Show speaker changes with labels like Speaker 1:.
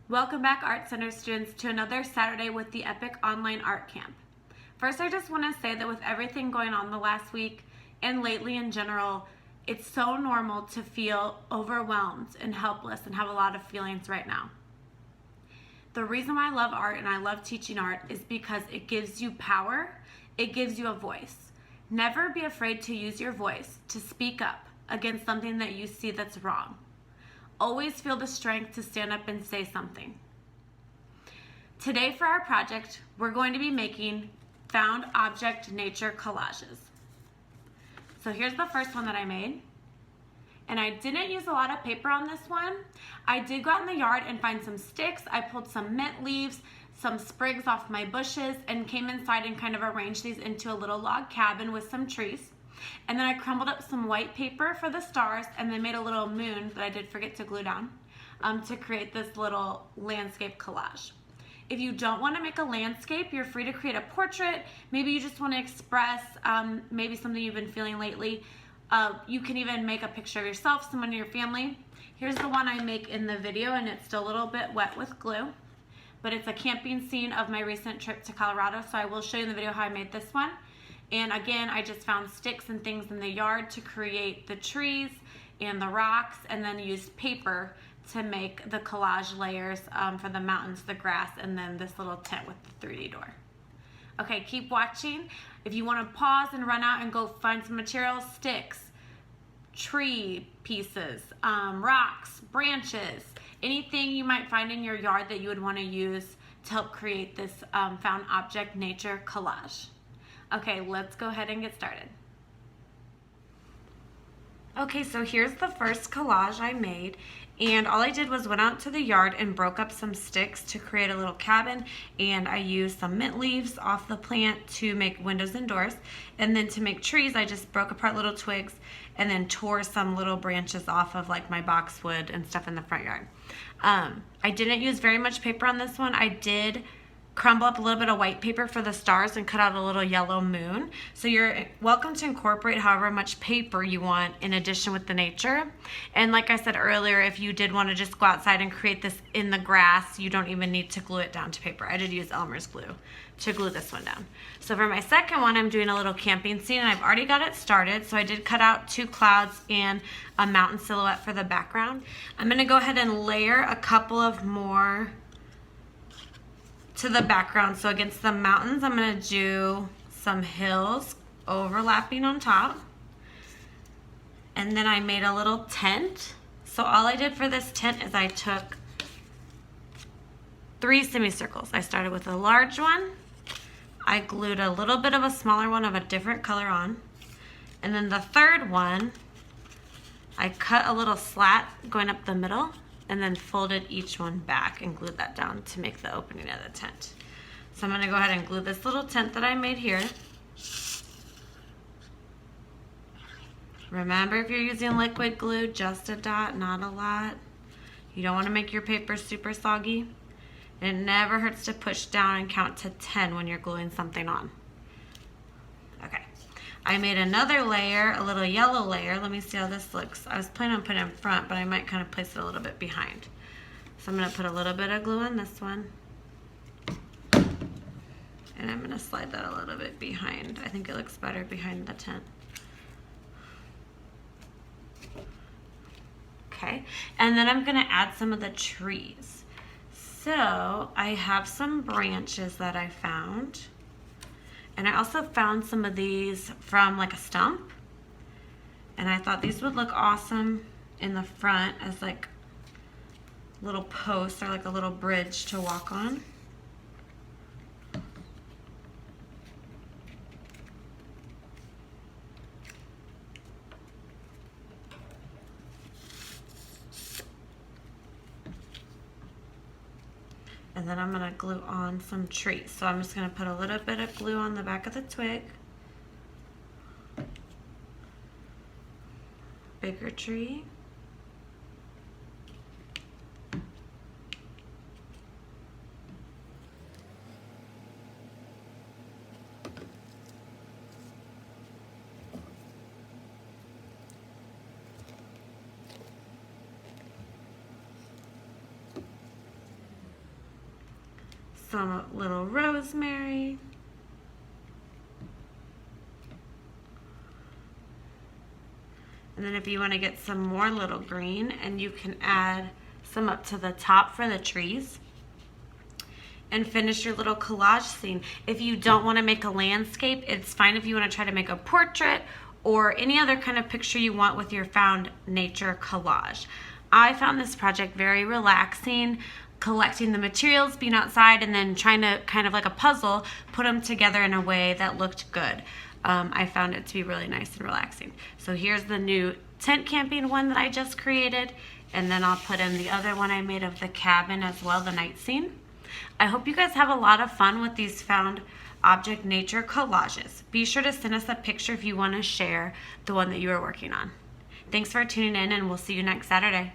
Speaker 1: Welcome back, Art Center students, to another Saturday with the Epic Online Art Camp. First, I just want to say that with everything going on the last week and lately in general, it's so normal to feel overwhelmed and helpless and have a lot of feelings right now. The reason why I love art and I love teaching art is because it gives you power, it gives you a voice. Never be afraid to use your voice to speak up against something that you see that's wrong. Always feel the strength to stand up and say something. Today for our project, we're going to be making found object nature collages. So here's the first one that I made. And I didn't use a lot of paper on this one. I did go out in the yard and find some sticks. I pulled some mint leaves, some sprigs off my bushes, and came inside and kind of arranged these into a little log cabin with some trees. And then I crumbled up some white paper for the stars and then made a little moon that I did forget to glue down to create this little landscape collage. If you don't want to make a landscape, you're free to create a portrait. Maybe you just want to express maybe something you've been feeling lately. You can even make a picture of yourself, someone in your family. Here's the one I make in the video, and it's still a little bit wet with glue. But it's a camping scene of my recent trip to Colorado, so I will show you in the video how I made this one. And again, I just found sticks and things in the yard to create the trees and the rocks, and then used paper to make the collage layers for the mountains, the grass, and then this little tent with the 3D door. Okay, keep watching. If you want to pause and run out and go find some materials, sticks, tree pieces, rocks, branches, anything you might find in your yard that you would want to use to help create this found object nature collage. Okay, let's go ahead and get started. Okay, so here's the first collage I made, and all I did was went out to the yard and broke up some sticks to create a little cabin, and I used some mint leaves off the plant to make windows and doors, and then to make trees I just broke apart little twigs and then tore some little branches off of like my boxwood and stuff in the front yard. I didn't use very much paper on this one. I did crumble up a little bit of white paper for the stars and cut out a little yellow moon. So you're welcome to incorporate however much paper you want in addition with the nature. And like I said earlier, if you did want to just go outside and create this in the grass, you don't even need to glue it down to paper. I did use Elmer's glue to glue this one down. So for my second one, I'm doing a little camping scene, and I've already got it started. So I did cut out 2 clouds and a mountain silhouette for the background. I'm gonna go ahead and layer a couple of more to the background. So against the mountains, I'm going to do some hills overlapping on top. And then I made a little tent. So all I did for this tent is I took 3 semicircles. I started with a large one. I glued a little bit of a smaller one of a different color on. And then the third one, I cut a little slat going up the middle, and then folded each one back and glued that down to make the opening of the tent. So I'm gonna go ahead and glue this little tent that I made here. Remember, if you're using liquid glue, just a dot, not a lot. You don't wanna make your paper super soggy. And it never hurts to push down and count to 10 when you're gluing something on. Okay. I made another layer, a little yellow layer. Let me see how this looks. I was planning on putting it in front, but I might kind of place it a little bit behind. So I'm going to put a little bit of glue on this one. And I'm going to slide that a little bit behind. I think it looks better behind the tent. Okay, and then I'm going to add some of the trees. So I have some branches that I found. And I also found some of these from like a stump. And I thought these would look awesome in the front as like little posts or like a little bridge to walk on. And then I'm gonna glue on some trees. So I'm just gonna put a little bit of glue on the back of the twig. Bigger tree. some little rosemary. And then if you want to get some more little green, and you can add some up to the top for the trees. And finish your little collage scene. If you don't want to make a landscape, it's fine if you want to try to make a portrait or any other kind of picture you want with your found nature collage. I found this project very relaxing, collecting the materials, being outside, and then trying to, kind of like a puzzle, put them together in a way that looked good. I found it to be really nice and relaxing. So here's the new tent camping one that I just created, and then I'll put in the other one I made of the cabin as well, the night scene. I hope you guys have a lot of fun with these found object nature collages. Be sure to send us a picture if you want to share the one that you are working on. Thanks for tuning in, and we'll see you next Saturday.